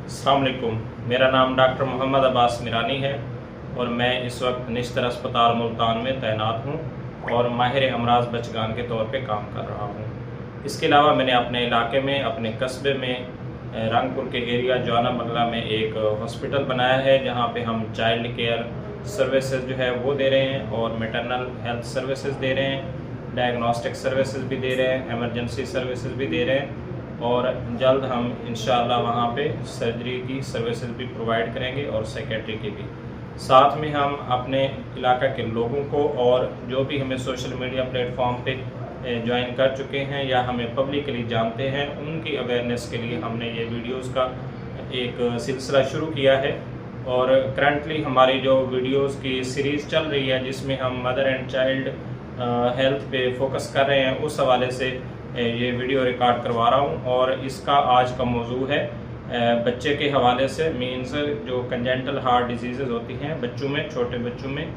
अस्सलाम वालेकुम। मेरा नाम डॉक्टर मोहम्मद अब्बास मिरानी है और मैं इस वक्त निश्तर अस्पताल मुल्तान में तैनात हूँ और माहिर अमराज बचगान के तौर पे काम कर रहा हूँ। इसके अलावा मैंने अपने इलाके में, अपने कस्बे में, रंगपुर के एरिया जवाना बंगला में एक हॉस्पिटल बनाया है जहाँ पे हम चाइल्ड केयर सर्विसेज जो है वो दे रहे हैं और मैटरनल हेल्थ सर्विसेज दे रहे हैं, डायग्नोस्टिक सर्विसेज भी दे रहे हैं, एमरजेंसी सर्विसेज भी दे रहे हैं और जल्द हम इंशाअल्लाह वहाँ पे सर्जरी की सर्विसेज भी प्रोवाइड करेंगे और सेक्रेटरी की भी। साथ में हम अपने इलाका के लोगों को और जो भी हमें सोशल मीडिया प्लेटफॉर्म पे ज्वाइन कर चुके हैं या हमें पब्लिकली जानते हैं, उनकी अवेयरनेस के लिए हमने ये वीडियोस का एक सिलसिला शुरू किया है और करंटली हमारी जो वीडियोस की सीरीज़ चल रही है जिसमें हम मदर एंड चाइल्ड हेल्थ पे फोकस कर रहे हैं, उस हवाले से ये वीडियो रिकॉर्ड करवा रहा हूँ। और इसका आज का मौजू है बच्चे के हवाले से, मीन्स जो कंजेंटल हार्ट डिजीज़ होती हैं बच्चों में, छोटे बच्चों में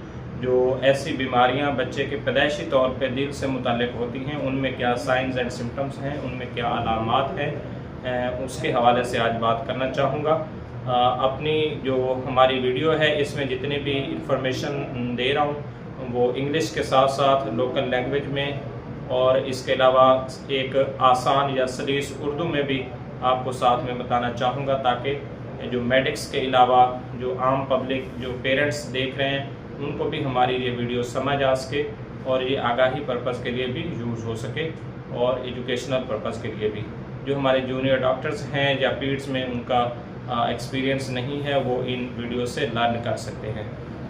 जो ऐसी बीमारियां बच्चे के पैदाइशी तौर पे दिल से मुताल्लिक होती हैं, उनमें क्या साइंस एंड सिम्टम्स हैं, उनमें क्या अलामात हैं, उसके हवाले से आज बात करना चाहूँगा। अपनी जो हमारी वीडियो है इसमें जितनी भी इंफॉर्मेशन दे रहा हूँ वो इंग्लिश के साथ साथ लोकल लैंग्वेज में और इसके अलावा एक आसान या सलीस उर्दू में भी आपको साथ में बताना चाहूँगा ताकि जो मेडिक्स के अलावा जो आम पब्लिक, जो पेरेंट्स देख रहे हैं, उनको भी हमारी ये वीडियो समझ आ सके और ये आगाही पर्पज़ के लिए भी यूज़ हो सके और एजुकेशनल पर्पज़ के लिए भी। जो हमारे जूनियर डॉक्टर्स हैं या पीड्स में उनका एक्सपीरियंस नहीं है वो इन वीडियो से लर्न कर सकते हैं।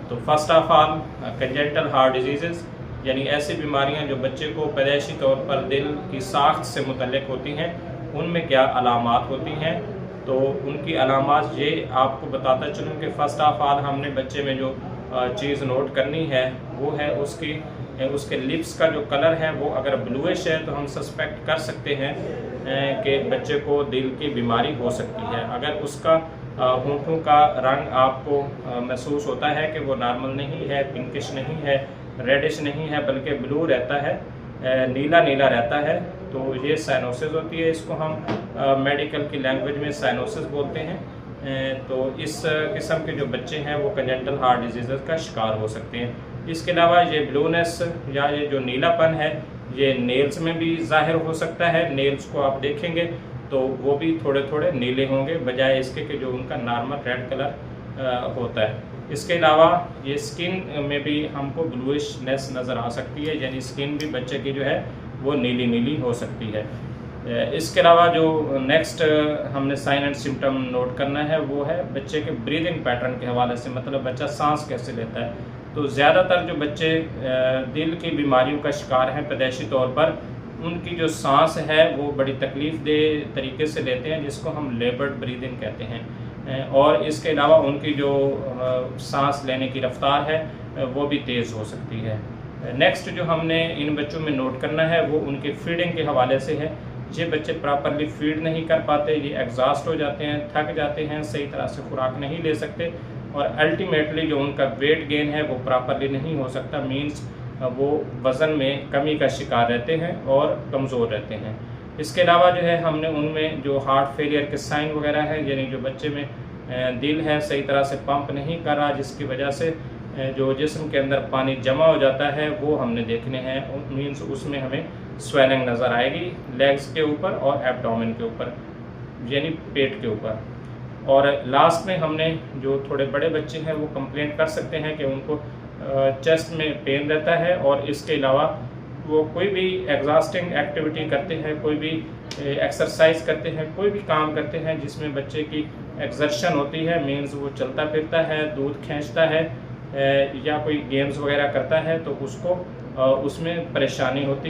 तो first of all, congenital heart disease यानी ऐसी बीमारियां जो बच्चे को पैदाइशी तौर पर दिल की साख्त से मुतल्लिक होती हैं, उनमें क्या अलामात होती हैं। तो उनकी अलामात ये आपको बताता चलूँ कि फ़र्स्ट ऑफ ऑल हमने बच्चे में जो चीज़ नोट करनी है वो है उसके लिप्स का जो कलर है वो अगर ब्लूइश है तो हम सस्पेक्ट कर सकते हैं कि बच्चे को दिल की बीमारी हो सकती है। अगर उसका होंठों का रंग आपको महसूस होता है कि वो नॉर्मल नहीं है, पिंकिश नहीं है, रेडिश नहीं है, बल्कि ब्लू रहता है, नीला नीला रहता है, तो ये साइनोसिस होती है। इसको हम मेडिकल की लैंग्वेज में साइनोसिस बोलते हैं। तो इस किस्म के जो बच्चे हैं वो कंजेंटल हार्ट डिजीज़ का शिकार हो सकते हैं। इसके अलावा ये ब्लूनेस या ये जो नीलापन है ये नेल्स में भी ज़ाहिर हो सकता है। नेल्स को आप देखेंगे तो वो भी थोड़े थोड़े नीले होंगे बजाय इसके कि जो उनका नॉर्मल रेड कलर होता है। इसके अलावा ये स्किन में भी हमको ब्लूइशनेस नज़र आ सकती है, यानी स्किन भी बच्चे की जो है वो नीली नीली हो सकती है। इसके अलावा जो नेक्स्ट हमने साइन एंड सिम्टम नोट करना है वो है बच्चे के ब्रीदिंग पैटर्न के हवाले से, मतलब बच्चा सांस कैसे लेता है। तो ज़्यादातर जो बच्चे दिल की बीमारियों का शिकार हैं पैदाइशी तौर पर, उनकी जो सांस है वो बड़ी तकलीफ़ दे तरीके से लेते हैं, जिसको हम लेबर्ड ब्रीदिंग कहते हैं। और इसके अलावा उनकी जो सांस लेने की रफ्तार है वो भी तेज़ हो सकती है। नेक्स्ट जो हमने इन बच्चों में नोट करना है वो उनके फीडिंग के हवाले से है। ये बच्चे प्रॉपरली फीड नहीं कर पाते, ये एग्जॉस्ट हो जाते हैं, थक जाते हैं, सही तरह से खुराक नहीं ले सकते और अल्टीमेटली जो उनका वेट गेन है वो प्रॉपरली नहीं हो सकता, मीन्स वो वज़न में कमी का शिकार रहते हैं और कमज़ोर रहते हैं। इसके अलावा जो है हमने उनमें जो हार्ट फेलियर के साइन वगैरह है, यानी जो बच्चे में दिल है सही तरह से पंप नहीं कर रहा, जिसकी वजह से जो जिस्म के अंदर पानी जमा हो जाता है वो हमने देखने हैं। मीन्स उसमें हमें स्वेलिंग नज़र आएगी लेग्स के ऊपर और एब्डोमेन के ऊपर, यानी पेट के ऊपर। और लास्ट में हमने जो थोड़े बड़े बच्चे हैं वो कंप्लेंट कर सकते हैं कि उनको चेस्ट में पेन रहता है और इसके अलावा वो कोई भी एग्जॉस्टिंग एक्टिविटी करते हैं, कोई भी एक्सरसाइज करते हैं, कोई भी काम करते हैं जिसमें बच्चे की एक्सर्शन होती है, मीन्स वो चलता फिरता है, दूध खींचता है या कोई गेम्स वगैरह करता है तो उसको उसमें परेशानी होती